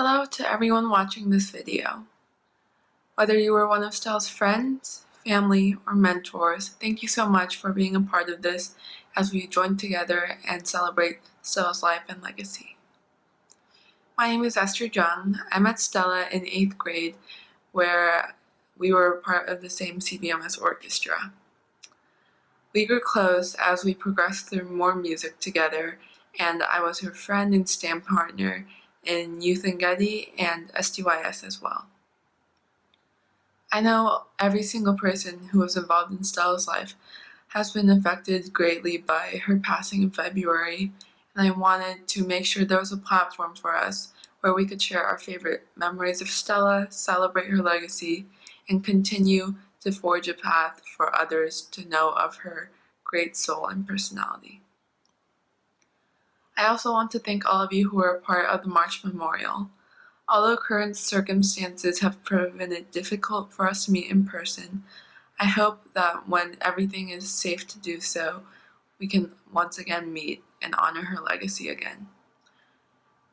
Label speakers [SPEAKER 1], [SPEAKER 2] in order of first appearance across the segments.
[SPEAKER 1] Hello to everyone watching this video. Whether you were one of Stella's friends, family, or mentors, thank you so much for being a part of this as we join together and celebrate Stella's life and legacy. My name is Chung. I met Stella in 8th grade where we were part of the same CBMS orchestra. We grew close as we progressed through more music together, and I was her friend and stand partner in Youth and Gedi and STYS as well. I know every single person who was involved in Stella's life has been affected greatly by her passing in February, and I wanted to make sure there was a platform for us where we could share our favorite memories of Stella, celebrate her legacy, and continue to forge a path for others to know of her great soul and personality. I also want to thank all of you who are a part of the March Memorial. Although current circumstances have proven it difficult for us to meet in person, I hope that when everything is safe to do so, we can once again meet and honor her legacy again.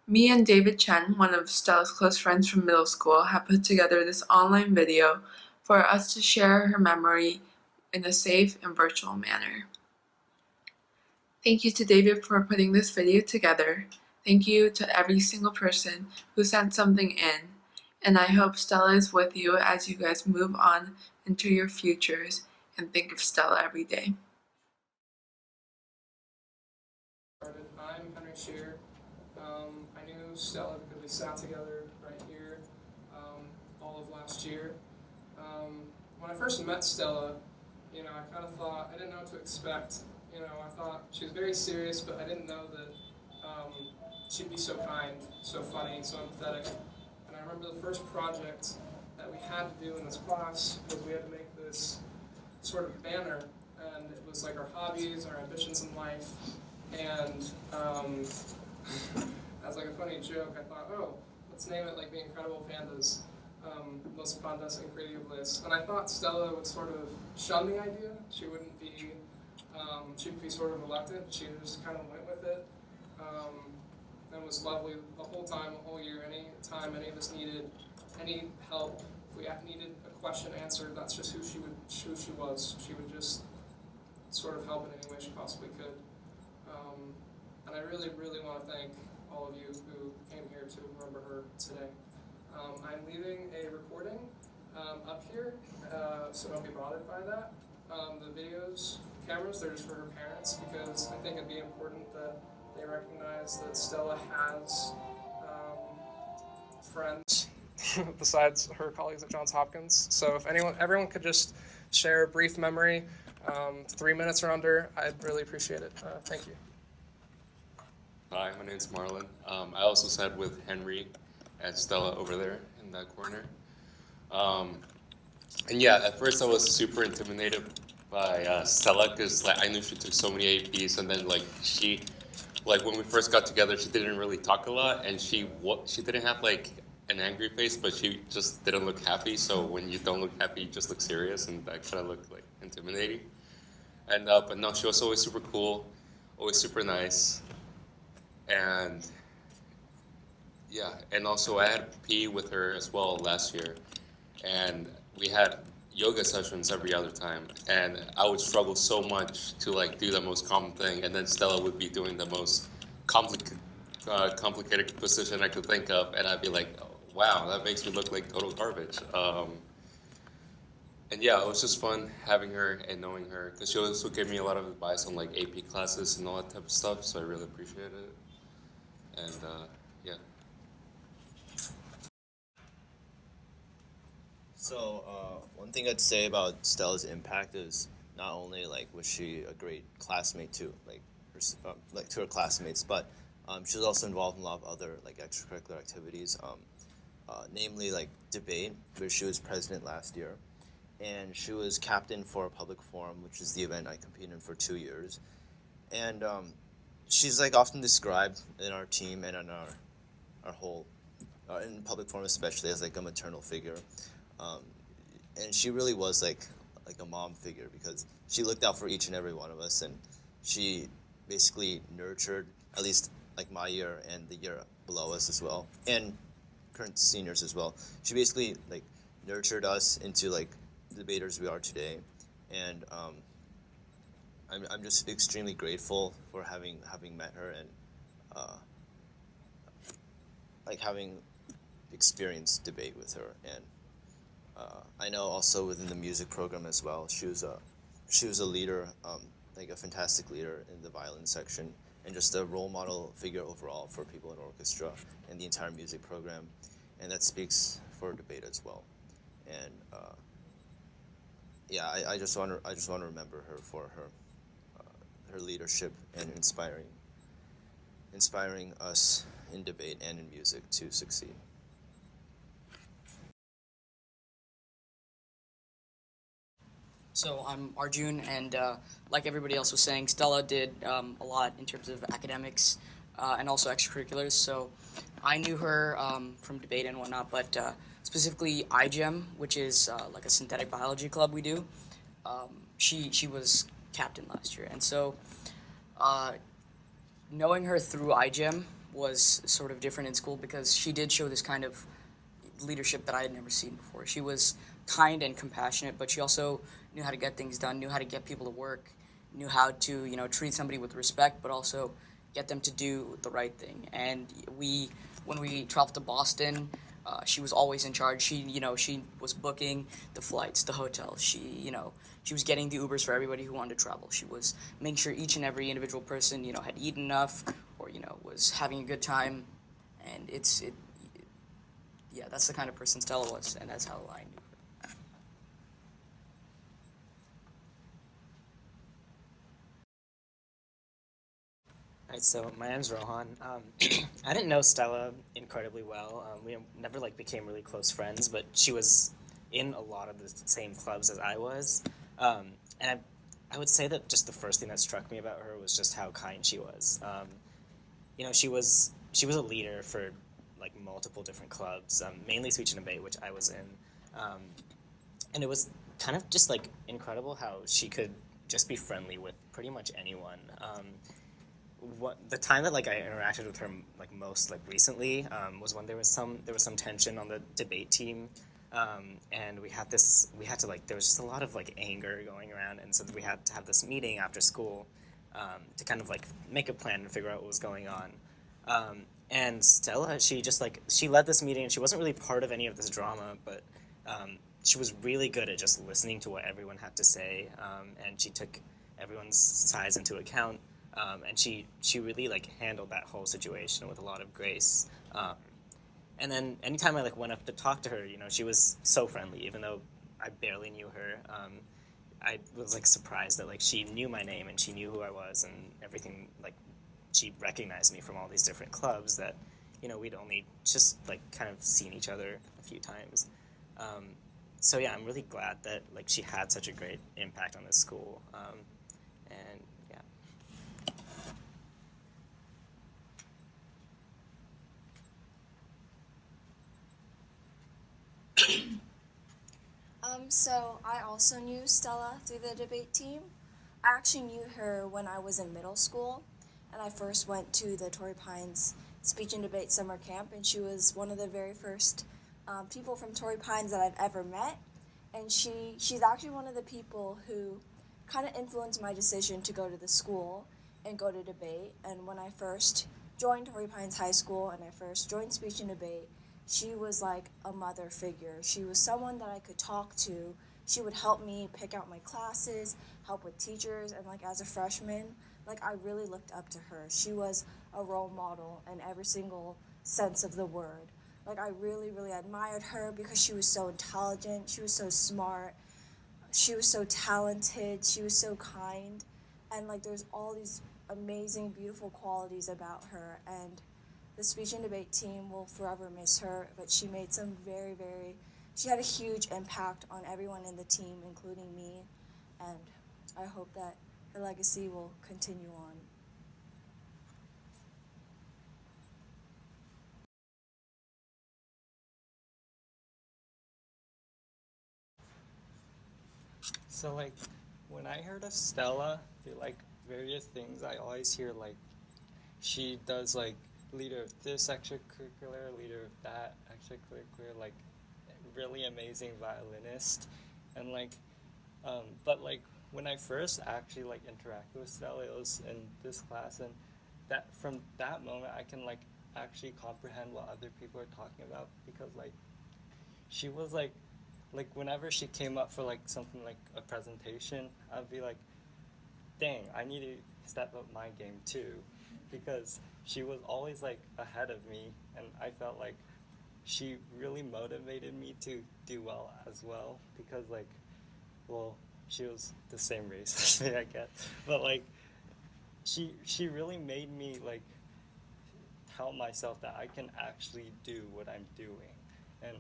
[SPEAKER 1] Me and Chen, one of Stella's close friends from middle school, have put together this online video for us to share her memory in a safe and virtual manner. Thank you to David for putting this video together. Thank you to every single person who sent something in, and I hope Stella is with you as you guys move on into your futures and think of Stella every day.
[SPEAKER 2] I'm Shear. I knew Stella because we sat together right here all of last year. When I first met Stella, I kind of thought, I didn't know what to expect. I thought she was very serious, but I didn't know that she'd be so kind, so funny, so empathetic. And I remember the first project that we had to do in this class was we had to make this sort of banner, and it was like our hobbies, our ambitions in life, and as like a funny joke, I thought, oh, let's name it like the Incredible Pandas, Los Pandas Increíbles. And I thought Stella would sort of shun the idea. She wouldn't be sort of reluctant. She just kind of went with it. And was lovely the whole time, the whole year. Any time any of us needed any help, if we needed a question answered, that's just who she was. She would just sort of help in any way she possibly could. And I really, really want to thank all of you who came here to remember her today. I'm leaving a recording up here, so don't be bothered by that. The videos, cameras, they're just for her parents because I think it'd be important that they recognize that Stella has friends besides her colleagues at Johns Hopkins. So if everyone could just share a brief memory, 3 minutes or under, I'd really appreciate it. Thank you.
[SPEAKER 3] Hi, my name's Marlon. I also sat with Henry and Stella over there in that corner. And yeah, at first I was super intimidated by Stella because I knew she took so many APs, and then when we first got together, she didn't really talk a lot, and she didn't have an angry face, but she just didn't look happy. So when you don't look happy, you just look serious, and that kind of looked intimidating. And but no, she was always super cool, always super nice. And yeah, and also I had P with her as well last year, and we had yoga sessions every other time, and I would struggle so much to do the most common thing, and then Stella would be doing the most complicated position I could think of, and I'd be like, oh, wow, that makes me look like total garbage. And yeah, it was just fun having her and knowing her, because she also gave me a lot of advice on AP classes and all that type of stuff, so I really appreciate it. And yeah.
[SPEAKER 4] So one thing I'd say about Stella's impact is not only was she a great classmate to to her classmates, but she was also involved in a lot of other extracurricular activities, namely debate, where she was president last year, and she was captain for a public forum, which is the event I competed in for 2 years, and she's often described in our team and in our whole in public forum especially as a maternal figure. And she really was like a mom figure because she looked out for each and every one of us, and she basically nurtured at least my year and the year below us as well. And current seniors as well. She basically like nurtured us into like the debaters we are today, and I'm just extremely grateful for having met her and like having experienced debate with her. And I know also within the music program as well, she was a leader, like a fantastic leader in the violin section, and just a role model figure overall for people in orchestra and the entire music program, and that speaks for debate as well. And yeah, I just want to remember her for her leadership and inspiring us in debate and in music to succeed.
[SPEAKER 5] So I'm Arjun, and like everybody else was saying, Stella did a lot in terms of academics and also extracurriculars. So I knew her from debate and whatnot, but specifically iGEM, which is like a synthetic biology club we do. She was captain last year, and so knowing her through iGEM was sort of different in school because she did show this kind of leadership that I had never seen before. She was kind and compassionate, but she also knew how to get things done, knew how to get people to work, knew how to, you know, treat somebody with respect, but also get them to do the right thing. And when we traveled to Boston, she was always in charge. She was booking the flights, the hotels. She was getting the Ubers for everybody who wanted to travel. She was making sure each and every individual person, had eaten enough or, was having a good time. And yeah, that's the kind of person Stella was, and that's how I knew her.
[SPEAKER 6] Alright, so my name's Rohan. I didn't know Stella incredibly well. We never became really close friends, but she was in a lot of the same clubs as I was. And I would say that just the first thing that struck me about her was just how kind she was. She was a leader for multiple different clubs, mainly Speech and Debate, which I was in. And it was kind of just incredible how she could just be friendly with pretty much anyone. The time that I interacted with her most recently was when there was some tension on the debate team, and there was just a lot of anger going around, and so we had to have this meeting after school to kind of make a plan and figure out what was going on. And Stella, she led this meeting, and she wasn't really part of any of this drama, but she was really good at just listening to what everyone had to say, and she took everyone's sides into account. And she really handled that whole situation with a lot of grace. And then anytime I went up to talk to her, she was so friendly, even though I barely knew her. I was surprised that she knew my name and she knew who I was and everything. She recognized me from all these different clubs that we'd only just kind of seen each other a few times. So yeah, I'm really glad that she had such a great impact on this school. And yeah.
[SPEAKER 7] So I also knew Stella through the debate team. I actually knew her when I was in middle school, and I first went to the Torrey Pines Speech and Debate Summer Camp, and she was one of the very first people from Torrey Pines that I've ever met, and she's actually one of the people who kind of influenced my decision to go to the school and go to debate. And when I first joined Torrey Pines High School and I first joined Speech and Debate, she was like a mother figure. She was someone that I could talk to. She would help me pick out my classes, help with teachers, and as a freshman, I really looked up to her. She was a role model in every single sense of the word. I really, really admired her because she was so intelligent, she was so smart, she was so talented, she was so kind, and there's all these amazing, beautiful qualities about her, and the Speech and Debate team will forever miss her, but she made some she had a huge impact on everyone in the team, including me, and I hope that her legacy will continue on.
[SPEAKER 6] So when I heard of Stella through various things, I always hear she does leader of this extracurricular, leader of that extracurricular, like really amazing violinist, and like, but like when I first actually like interacted with Stella, it was in this class, and that from that moment I can like actually comprehend what other people are talking about, because like she was like whenever she came up for like something like a presentation, I'd be like, dang, I need to step up my game too, because she was always like ahead of me, and I felt like she really motivated me to do well as well, because like, well, she was the same race as me, I guess, but like she really made me like tell myself that I can actually do what I'm doing, and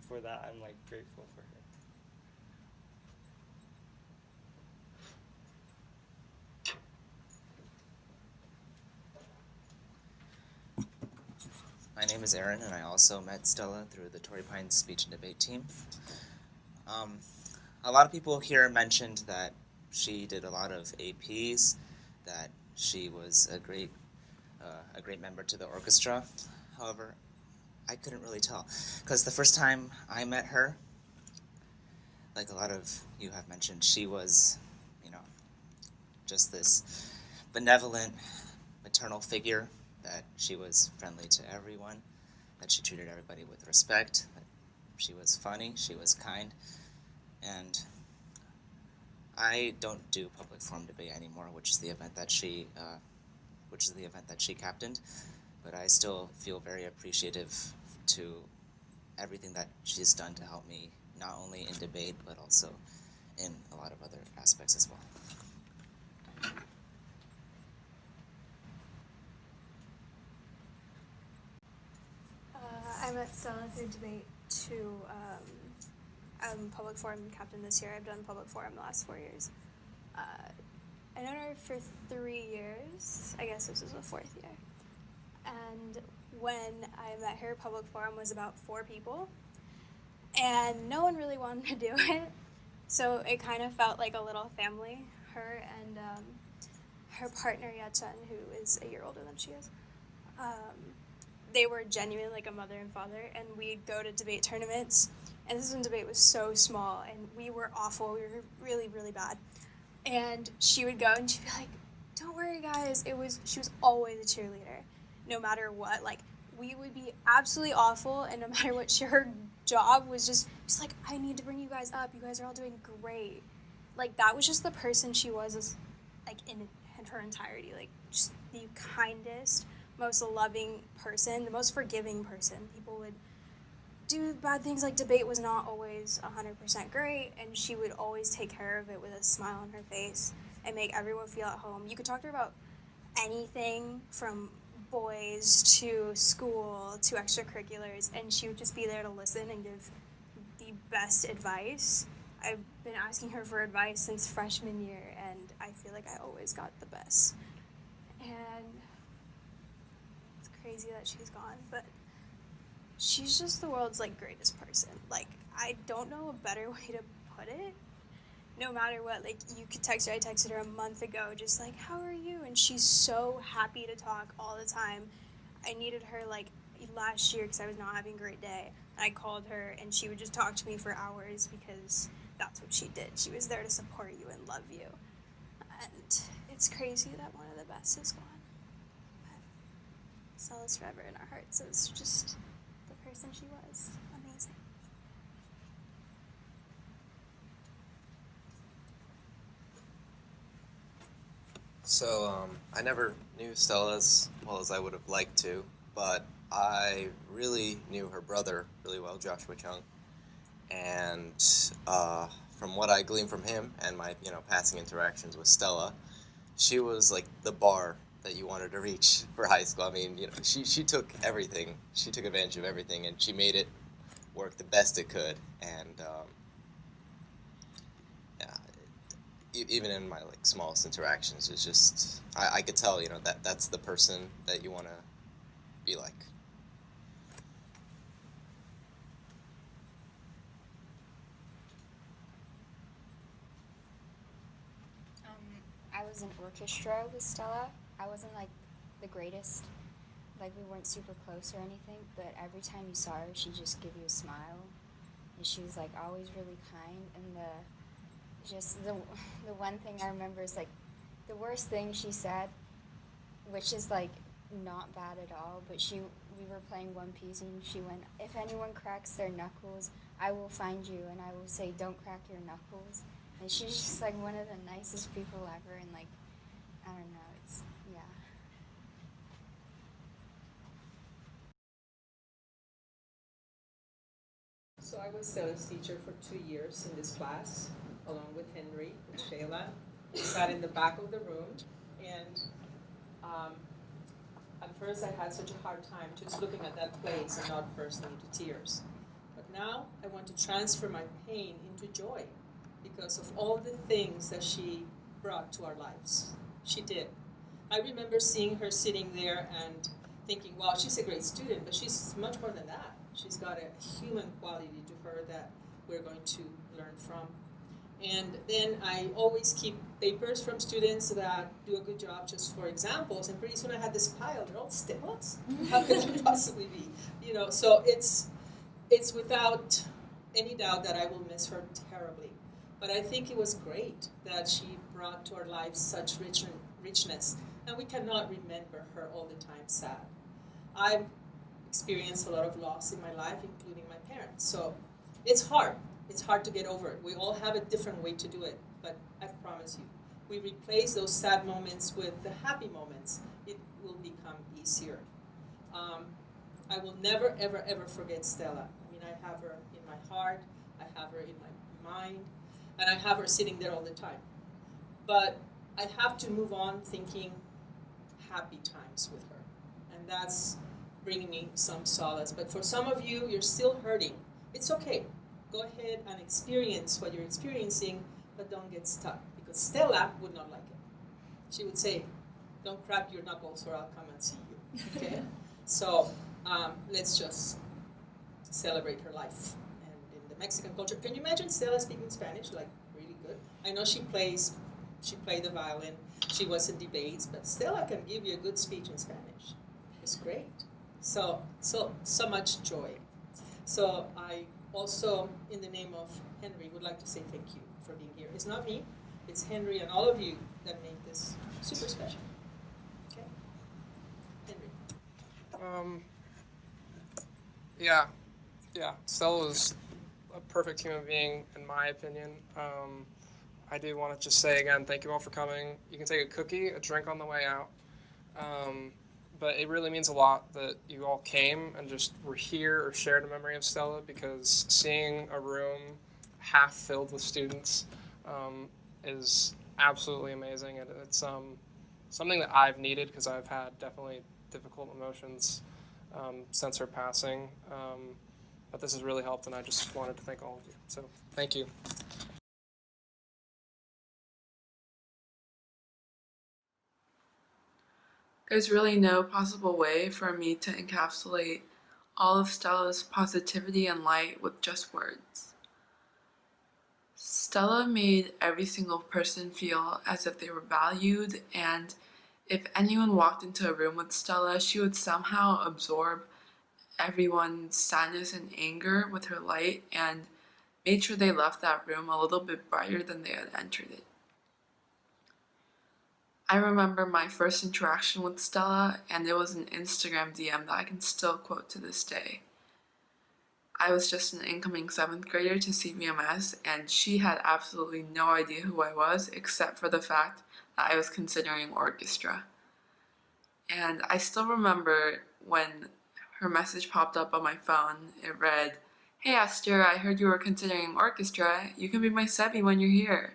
[SPEAKER 6] for that I'm like grateful for her.
[SPEAKER 8] My name is Aaron, and I also met Stella through the Torrey Pines speech and debate team. A lot of people here mentioned that she did a lot of APs, that she was a great member to the orchestra. However, I couldn't really tell, because the first time I met her, like a lot of you have mentioned, she was, just this benevolent, maternal figure, that she was friendly to everyone, that she treated everybody with respect, that she was funny, she was kind, and I don't do public forum debate anymore, which is the event that she captained, but I still feel very appreciative to everything that she's done to help me, not only in debate, but also in a lot of other aspects as well.
[SPEAKER 9] I met Stella through debate too. I'm public forum captain this year. I've done public forum the last 4 years. I known her for 3 years. I guess this was the 4th year. And when I met her, public forum was about 4 people, and no one really wanted to do it. So it kind of felt like a little family. Her and her partner Chen, who is a year older than she is. They were genuinely like a mother and father, and we'd go to debate tournaments, and this one debate was so small, and we were awful. We were really, really bad. And she would go, and she'd be like, don't worry, guys. She was always a cheerleader, no matter what. Like, we would be absolutely awful, and no matter what, her job was just like, I need to bring you guys up. You guys are all doing great. Like, that was just the person she was, as like, in her entirety. Like, just the kindest, most loving person, the most forgiving person. People would do bad things, like debate was not always 100% great, and she would always take care of it with a smile on her face and make everyone feel at home. You could talk to her about anything from boys to school to extracurriculars, and she would just be there to listen and give the best advice. I've been asking her for advice since freshman year, and I feel like I always got the best. And crazy that she's gone, but she's just the world's like greatest person. Like, I don't know a better way to put it. No matter what, like, you could text her. I texted her a month ago, just like, how are you? And she's so happy to talk all the time. I needed her like last year because I was not having a great day. I called her, and she would just talk to me for hours, because that's what she did. She was there to support you and love you. And it's crazy that one of the best is gone. Stella's forever in our hearts as just the person she was. Amazing.
[SPEAKER 10] So, I never knew Stella as well as I would have liked to, but I really knew her brother really well, Joshua Chung, and from what I gleaned from him and my, passing interactions with Stella, she was like the bar that you wanted to reach for high school. I mean, she took everything. She took advantage of everything, and she made it work the best it could. And even in my like smallest interactions, it's just I could tell, that's the person that you want to be like.
[SPEAKER 11] I was in orchestra with Stella. I wasn't like the greatest, like we weren't super close or anything, but every time you saw her, she'd just give you a smile, and she was like always really kind. And the one thing I remember is like the worst thing she said, which is like not bad at all, but we were playing One Piece and she went, "If anyone cracks their knuckles, I will find you and I will say, don't crack your knuckles." And she's just like one of the nicest people ever, and like, I don't know, it's, yeah.
[SPEAKER 12] So I was Stella's teacher for 2 years in this class, along with Henry and Shayla. We sat in the back of the room, and at first I had such a hard time just looking at that place and not bursting into tears. But now I want to transfer my pain into joy because of all the things that she brought to our lives. She did. I remember seeing her sitting there and thinking, wow, she's a great student, but she's much more than that. She's got a human quality to her that we're going to learn from. And then I always keep papers from students that do a good job just for examples, and pretty soon I had this pile, they're all Stellas. How could that possibly be? You know, so it's without any doubt that I will miss her terribly. But I think it was great that she brought to our lives such richness, and we cannot remember her all the time sad. I've experienced a lot of loss in my life, including my parents. So it's hard. It's hard to get over it. We all have a different way to do it, but I promise you, we replace those sad moments with the happy moments, it will become easier. I will never, ever, ever forget Stella. I mean, I have her in my heart, I have her in my mind, and I have her sitting there all the time. But I have to move on thinking happy times with her, and that's bringing me some solace. But for some of you, you're still hurting. It's okay. Go ahead and experience what you're experiencing, but don't get stuck, because Stella would not like it. She would say, don't crack your knuckles or I'll come and see you, okay? So let's just celebrate her life. And in the Mexican culture, can you imagine Stella speaking Spanish, like really good? I know she played the violin, she was in debates, but Stella can give you a good speech in Spanish. It's great. So much joy. So I also, in the name of Henry, would like to say thank you for being here. It's not me, it's Henry and all of you that make this super special. Okay? Henry.
[SPEAKER 2] Yeah, Stella was a perfect human being, in my opinion. I do want to just say again, thank you all for coming. You can take a cookie, a drink on the way out. But it really means a lot that you all came and just were here or shared a memory of Stella, because seeing a room half filled with students is absolutely amazing. And it's something that I've needed, because I've had definitely difficult emotions since her passing. But this has really helped, and I just wanted to thank all of you. So thank you.
[SPEAKER 1] There's really no possible way for me to encapsulate all of Stella's positivity and light with just words. Stella made every single person feel as if they were valued, and if anyone walked into a room with Stella, she would somehow absorb everyone's sadness and anger with her light and made sure they left that room a little bit brighter than they had entered it. I remember my first interaction with Stella, and it was an Instagram DM that I can still quote to this day. I was just an incoming 7th grader to CVMS, and she had absolutely no idea who I was, except for the fact that I was considering orchestra. And I still remember when her message popped up on my phone. It read, "Hey Esther, I heard you were considering orchestra. You can be my Sebi when you're here."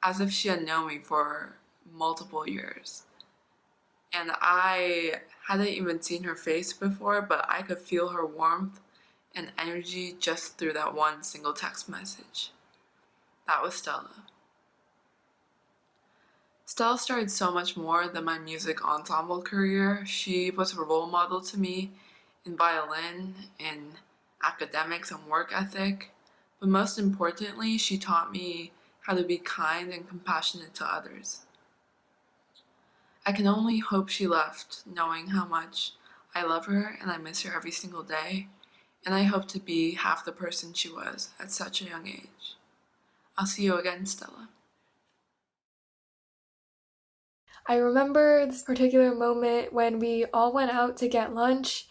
[SPEAKER 1] As if she had known me for multiple years. And I hadn't even seen her face before, but I could feel her warmth and energy just through that one single text message. That was Stella. Stella started so much more than my music ensemble career. She was a role model to me in violin, in academics and work ethic, but most importantly, she taught me how to be kind and compassionate to others. I can only hope she left, knowing how much I love her and I miss her every single day, and I hope to be half the person she was at such a young age. I'll see you again, Stella.
[SPEAKER 13] I remember this particular moment when we all went out to get lunch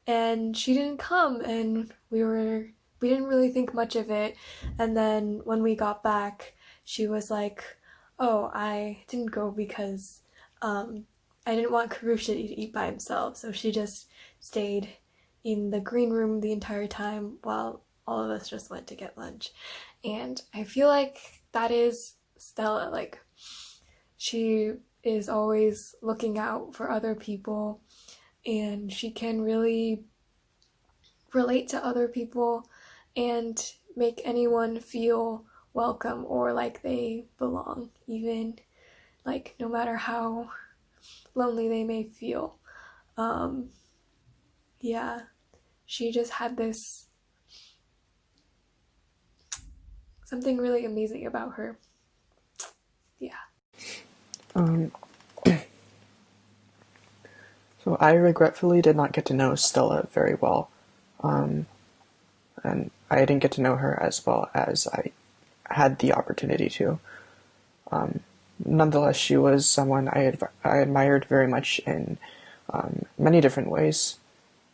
[SPEAKER 13] and she didn't come, and we didn't really think much of it. And then when we got back, she was like, "Oh, I didn't go because I didn't want Karusha to eat by himself." So she just stayed in the green room the entire time while all of us just went to get lunch. And I feel like that is Stella. Like, she is always looking out for other people, and she can really relate to other people and make anyone feel welcome or like they belong, even like no matter how lonely they may feel. Yeah, she just had this something really amazing about her. Yeah.
[SPEAKER 14] So I regretfully did not get to know Stella very well, and I didn't get to know her as well as I had the opportunity to. Nonetheless, she was someone I admired very much in many different ways,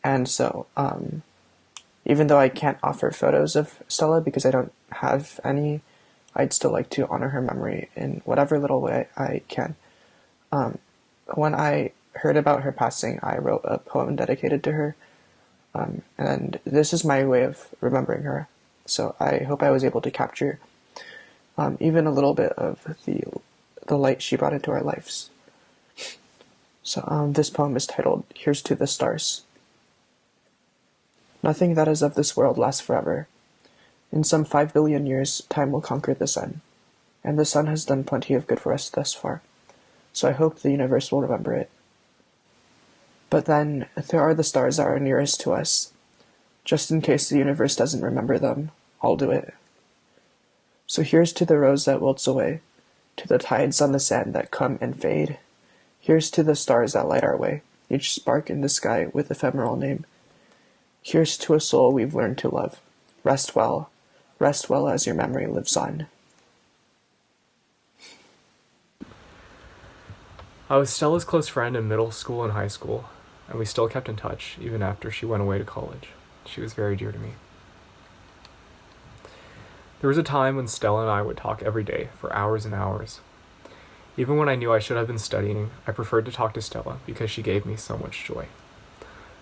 [SPEAKER 14] and so even though I can't offer photos of Stella because I don't have any, I'd still like to honor her memory in whatever little way I can. When I heard about her passing, I wrote a poem dedicated to her, and this is my way of remembering her. So I hope I was able to capture even a little bit of the light she brought into our lives. So this poem is titled, "Here's to the Stars." Nothing that is of this world lasts forever. In some 5 billion years, time will conquer the sun, and the sun has done plenty of good for us thus far, so I hope the universe will remember it. But then, there are the stars that are nearest to us. Just in case the universe doesn't remember them, I'll do it. So here's to the rose that wilts away, to the tides on the sand that come and fade. Here's to the stars that light our way, each spark in the sky with ephemeral name. Here's to a soul we've learned to love. Rest well as your memory lives on.
[SPEAKER 15] I was Stella's close friend in middle school and high school, and we still kept in touch even after she went away to college. She was very dear to me. There was a time when Stella and I would talk every day for hours and hours. Even when I knew I should have been studying, I preferred to talk to Stella because she gave me so much joy.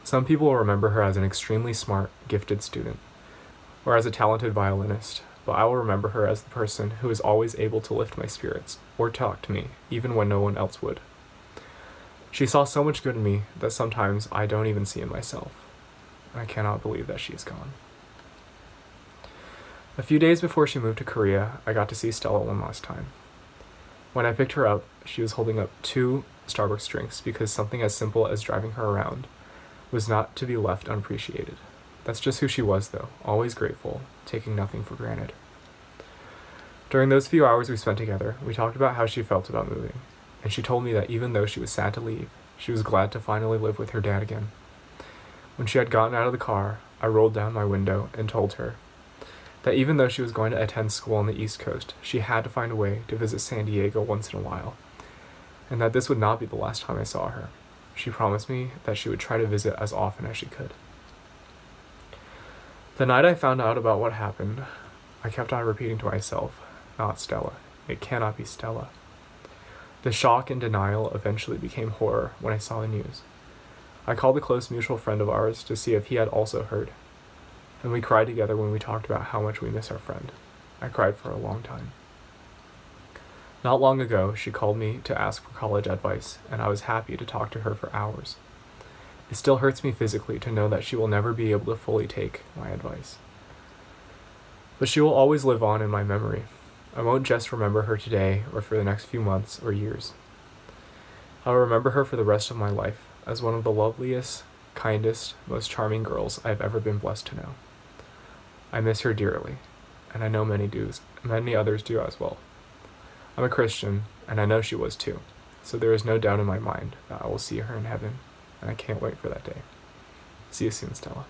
[SPEAKER 15] Some people will remember her as an extremely smart, gifted student, or as a talented violinist, but I will remember her as the person who is always able to lift my spirits or talk to me, even when no one else would. She saw so much good in me that sometimes I don't even see in myself. I cannot believe that she is gone. A few days before she moved to Korea, I got to see Stella one last time. When I picked her up, she was holding up 2 Starbucks drinks because something as simple as driving her around was not to be left unappreciated. That's just who she was, though, always grateful, taking nothing for granted. During those few hours we spent together, we talked about how she felt about moving, and she told me that even though she was sad to leave, she was glad to finally live with her dad again. When she had gotten out of the car, I rolled down my window and told her that even though she was going to attend school on the East Coast, she had to find a way to visit San Diego once in a while, and that this would not be the last time I saw her. She promised me that she would try to visit as often as she could. The night I found out about what happened, I kept on repeating to myself, not Stella. It cannot be Stella. The shock and denial eventually became horror when I saw the news. I called a close mutual friend of ours to see if he had also heard, and we cried together when we talked about how much we miss our friend. I cried for a long time. Not long ago, she called me to ask for college advice, and I was happy to talk to her for hours. It still hurts me physically to know that she will never be able to fully take my advice. But she will always live on in my memory. I won't just remember her today or for the next few months or years. I will remember her for the rest of my life as one of the loveliest, kindest, most charming girls I have ever been blessed to know. I miss her dearly, and I know many others do as well. I'm a Christian, and I know she was too, So there is no doubt in my mind that I will see her in heaven, and I can't wait for that day. See you soon, Stella.